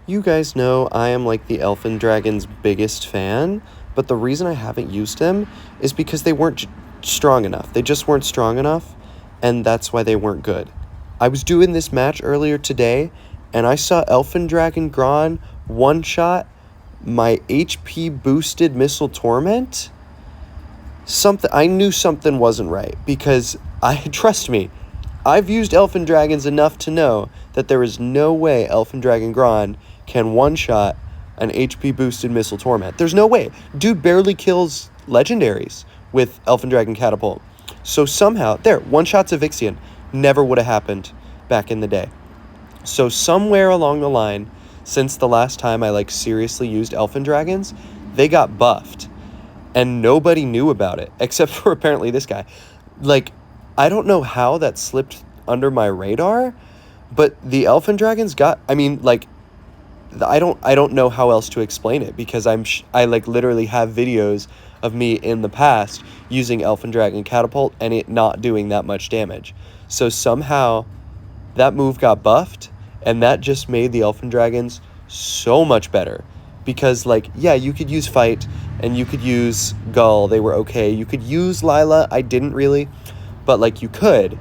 You guys know I am like the Elfin Dragon's biggest fan, but the reason I haven't used them is because they weren't strong enough. They just weren't strong enough, and that's why they weren't good. I was doing this match earlier today, and I saw Elfin Dragon Gronn one-shot my HP boosted Missile Torment. I knew something wasn't right, because trust me, I've used Elfin Dragons enough to know that there is no way Elfin Dragon Gronn can one-shot an HP boosted Missile Torment. There's no way. Dude barely kills legendaries with Elfin Dragon Catapult. So somehow, one-shots of Ixion never would have happened back in the day. So somewhere along the line, since the last time I seriously used Elfin Dragons, they got buffed. And nobody knew about it, except for apparently this guy. I don't know how that slipped under my radar, but the Elfin Dragons I don't know how else to explain it, because I literally have videos of me in the past using Elfin Dragon Catapult and it not doing that much damage. So somehow that move got buffed, and that just made the Elfin Dragons so much better. Because you could use Fight and you could use Gull, they were okay. You could use Lila, I didn't really, but you could.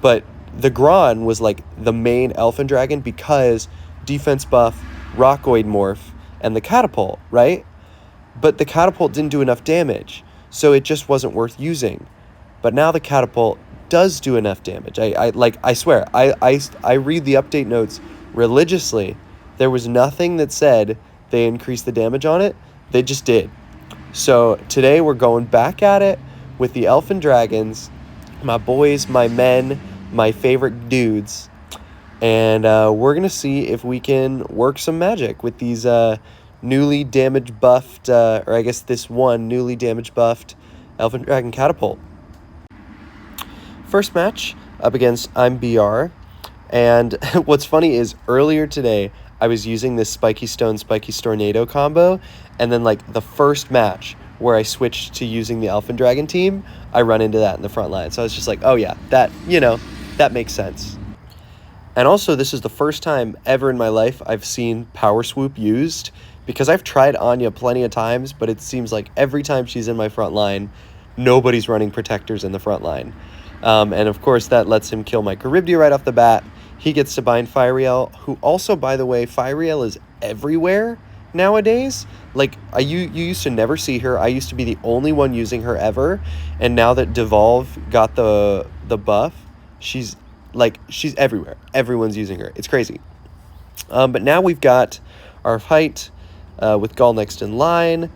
But the Gronn was the main Elfin Dragon because defense buff, Rockoid Morph, and the Catapult, right? But the Catapult didn't do enough damage, so it just wasn't worth using. But now the Catapult does do enough damage. I swear, I read the update notes religiously. There was nothing that said they increased the damage on it. They just did. So today we're going back at it with the Elfin Dragons, my boys, my men, my favorite dudes. And we're going to see if we can work some magic with these newly damage buffed, or I guess this one newly damage buffed Elfin Dragon Catapult. First match up against I'm BR. And what's funny is earlier today I was using this Spiky Stone, Spiky Stornado combo. And then the first match where I switched to using the Elfin Dragon team, I run into that in the front line. So I was just oh yeah, that makes sense. And also, this is the first time ever in my life I've seen Power Swoop used, because I've tried Anya plenty of times, but it seems like every time she's in my front line, nobody's running protectors in the front line. And of course, that lets him kill my Charybdia right off the bat. He gets to bind Firiel, who also, by the way, Firiel is everywhere nowadays. You used to never see her. I used to be the only one using her ever. And now that Devolve got the buff, she's everywhere. Everyone's using her. It's crazy. But now we've got our fight with Gull next in line.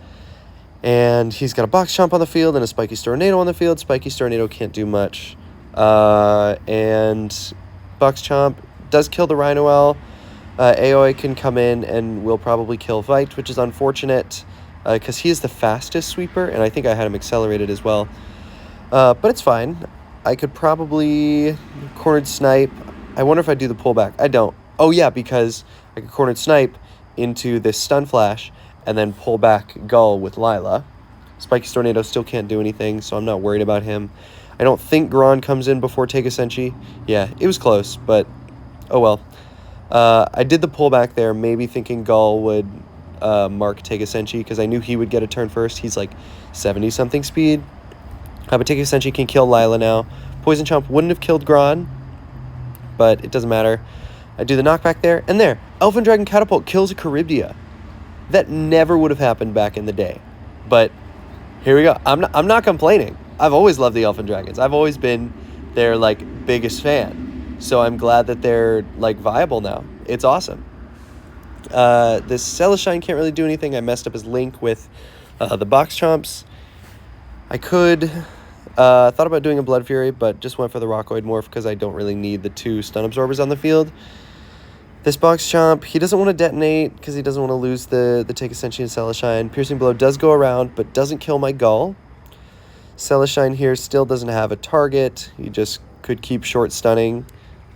And he's got a Box Chomp on the field and a Spiky Stornado on the field. Spiky Stornado can't do much. And Box Chomp does kill the Rhino-El. Aoi can come in and will probably kill Vite, which is unfortunate, because he is the fastest sweeper, and I think I had him accelerated as well. But it's fine. I could probably cornered snipe. I wonder if I do the pullback. I don't. Oh yeah, because I could cornered snipe into this stun flash and then pull back Gull with Lila. Spiky Stornado still can't do anything, so I'm not worried about him. I don't think Gronn comes in before Take a Senshi. Yeah, it was close, but oh well. I did the pullback there, maybe thinking Gull would mark Take a Senshi, because I knew he would get a turn first. He's 70-something speed. But Take a Senshi can kill Lila now. Poison Chomp wouldn't have killed Gronn, but it doesn't matter. I do the knockback there, and there. Elfin Dragon Catapult kills a Charybdia. That never would have happened back in the day. But here we go. I'm not complaining. I've always loved the Elfin Dragons. I've always been their biggest fan. So I'm glad that they're viable now. It's awesome. This Celestine can't really do anything. I messed up his link with the Box Chomps. I could thought about doing a Blood Fury, but just went for the Rockoid Morph because I don't really need the 2 stun absorbers on the field. This Box Chomp, he doesn't want to detonate because he doesn't want to lose the Take a Senshi and Celestine. Piercing Blow does go around, but doesn't kill my Gull. Celestine here still doesn't have a target. He just could keep short stunning.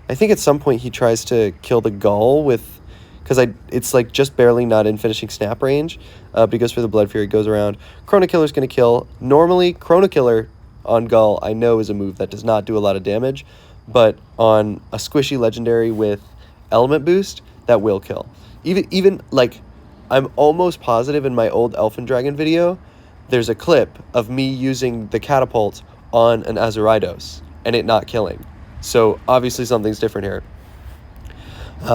I think at some point he tries to kill the Gull with, because it's just barely not in finishing snap range, but he goes for the Blood Fury, goes around. Chrono Killer's going to kill. Normally, Chrono Killer on Gull I know is a move that does not do a lot of damage, but on a squishy legendary with Element Boost, that will kill. Even like, I'm almost positive in my old Elfin Dragon video, there's a clip of me using the catapult on an Azuridos and it not killing. So obviously something's different here.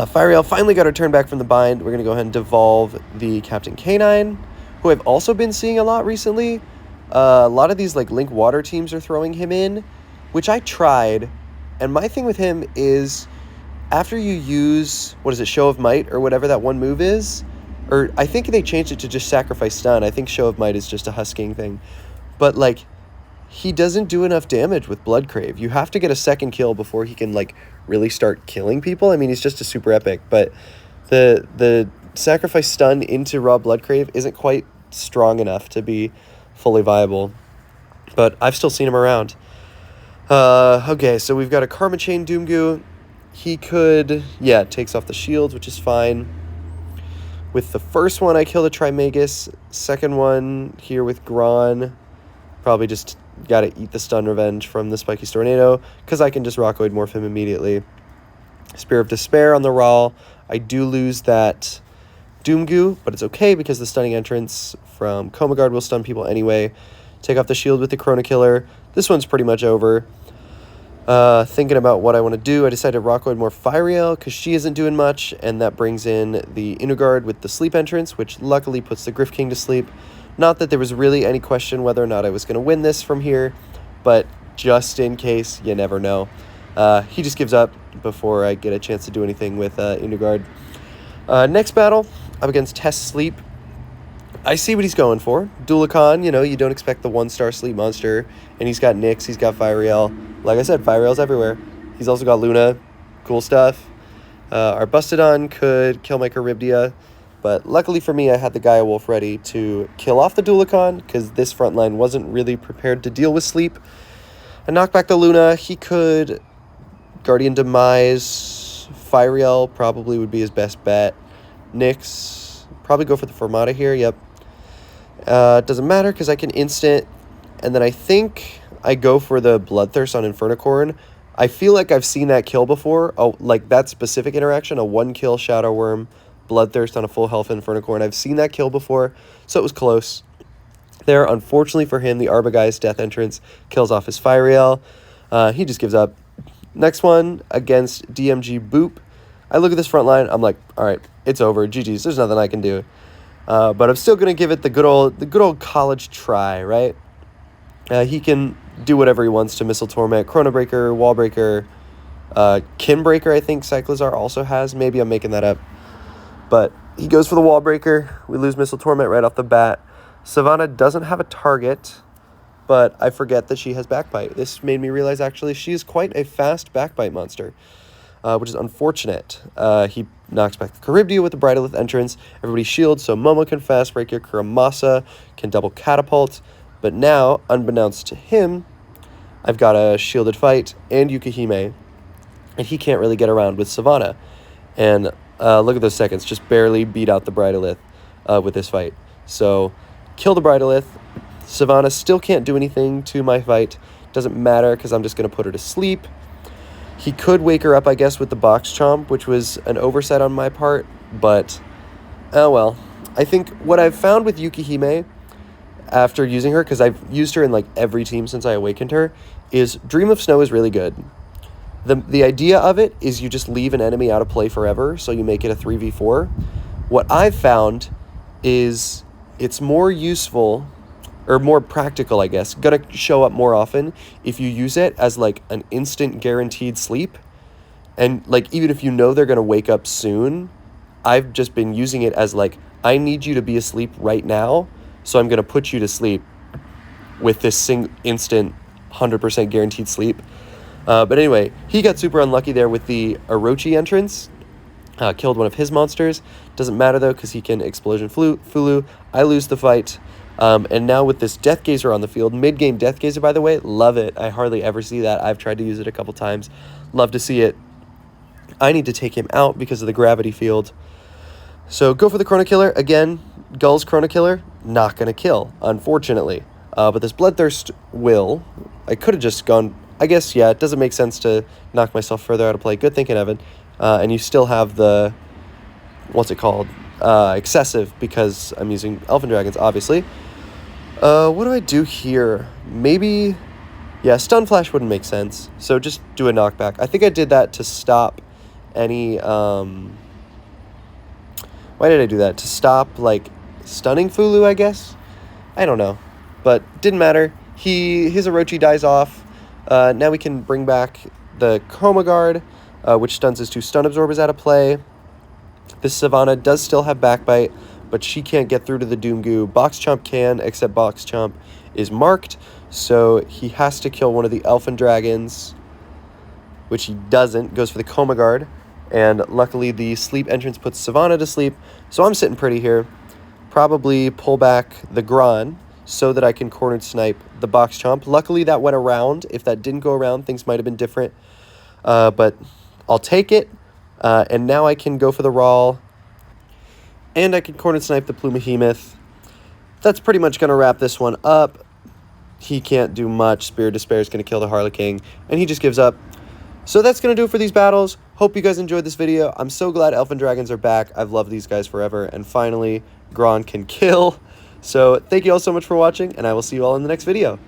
Fire finally got her turn back from the bind. We're going to go ahead and devolve the Captain Canine, who I've also been seeing a lot recently. A lot of these like Link Water teams are throwing him in, which I tried. And my thing with him is, after you use, what is it, Show of Might or whatever that one move is, or I think they changed it to just Sacrifice Stun. I think Show of Might is just a husking thing. But like, he doesn't do enough damage with Blood Crave. You have to get a second kill before he can like really start killing people. I mean, he's just a super epic, but the Sacrifice Stun into raw Blood Crave isn't quite strong enough to be fully viable. But I've still seen him around. Okay, so we've got a Karma Chain Doomgoo. He could, yeah, takes off the shields, which is fine. With the first one, I kill the Trimagus. Second one here with Gronn, probably just got to eat the stun revenge from the Spiky Stornado, because I can just Rockoid Morph him immediately. Spear of Despair on the Raw. I do lose that Doomgoo, but it's okay because the stunning entrance from Coma Guard will stun people anyway. Take off the shield with the Chrono Killer. This one's pretty much over. Thinking about what I want to do, I decided to Rockoid more Firiel because she isn't doing much, and that brings in the Inugard with the sleep entrance, which luckily puts the Griff King to sleep. Not that there was really any question whether or not I was going to win this from here, but just in case, you never know. He just gives up before I get a chance to do anything with Inugard. Next battle, I'm against Test Sleep. I see what he's going for. Dulikon, you know, you don't expect the 1-star sleep monster. And he's got Nyx, he's got Firiel. Like I said, Firiel's everywhere. He's also got Luna. Cool stuff. Our Bustodon could kill my Charybdia. But luckily for me, I had the Gaia Wolf ready to kill off the Dulikon, because this front line wasn't really prepared to deal with sleep. I knock back the Luna. He could Guardian Demise. Firiel probably would be his best bet. Nyx, probably go for the Formata here. Yep. Doesn't matter because I can instant, and then I think I go for the Bloodthirst on Infernocorn. I feel like I've seen that kill before. Oh, like that specific interaction, a 1-kill Shadow Worm, Bloodthirst on a full health Infernocorn. I've seen that kill before, so it was close. There, unfortunately for him, the Arbogast Death Entrance kills off his Firiel. He just gives up. Next one against DMG Boop. I look at this front line. I'm like, all right, it's over. GG's. There's nothing I can do. But I'm still gonna give it the good old college try, right? He can do whatever he wants to Missile Torment, Chrono Breaker, Wall Breaker, Kin Breaker. I think Cyclizar also has. Maybe I'm making that up, but he goes for the Wall Breaker. We lose Missile Torment right off the bat. Savannah doesn't have a target, but I forget that she has Backbite. This made me realize actually she is quite a fast Backbite monster. Which is unfortunate. He knocks back the Charybdia with the Bridalith entrance. Everybody shields, so Momo can fast break your Kuramasa, can double catapult. But now, unbeknownst to him, I've got a shielded fight and Yukihime, and he can't really get around with Savannah. And look at those seconds, just barely beat out the Bridalith with this fight. So, kill the Bridalith. Savannah still can't do anything to my fight. Doesn't matter because I'm just going to put her to sleep. He could wake her up, I guess, with the Box Chomp, which was an oversight on my part, but, oh well. I think what I've found with Yukihime, after using her, because I've used her in, like, every team since I awakened her, is Dream of Snow is really good. The idea of it is you just leave an enemy out of play forever, so you make it a 3v4. What I've found is it's more useful, or more practical, I guess, gonna show up more often if you use it as like an instant guaranteed sleep. And like, even if you know they're gonna wake up soon, I've just been using it as like, I need you to be asleep right now, so I'm gonna put you to sleep with this instant 100% guaranteed sleep. But anyway, he got super unlucky there with the Orochi entrance. Killed one of his monsters. Doesn't matter though, because he can Explosion Fulu. I lose the fight. And now with this Death Gazer on the field, mid-game Death Gazer, by the way, love it. I hardly ever see that. I've tried to use it a couple times. Love to see it. I need to take him out because of the gravity field. So go for the Chrono Killer. Again, Gull's Chrono Killer, not going to kill, unfortunately. But this Bloodthirst will. I could have just gone, I guess, yeah, it doesn't make sense to knock myself further out of play. Good thinking, Evan. And you still have the what's it called, excessive, because I'm using Elfin Dragons, obviously. What do I do here? Maybe, yeah, Stun Flash wouldn't make sense, so just do a knockback. I think I did that to stop any, why did I do that? To stop, like, stunning Fulu, I guess? I don't know, but didn't matter. His Orochi dies off. Now we can bring back the Coma Guard, which stuns his 2 stun absorbers out of play. This Savannah does still have Backbite, but she can't get through to the Doom Goo. Box Chomp can, except Box Chomp is marked, so he has to kill one of the Elfin Dragons, which he doesn't. Goes for the Coma Guard, and luckily the Sleep Entrance puts Savannah to sleep, so I'm sitting pretty here. Probably pull back the Gronn so that I can cornered snipe the Box Chomp. Luckily that went around. If that didn't go around, things might have been different, but I'll take it. And now I can go for the Rawl, and I can corner snipe the Plumehemoth. That's pretty much going to wrap this one up. He can't do much. Spirit of Despair is going to kill the Harlequin, and he just gives up. So that's going to do it for these battles. Hope you guys enjoyed this video. I'm so glad Elfin Dragons are back. I've loved these guys forever, and finally, Gronn can kill. So thank you all so much for watching, and I will see you all in the next video.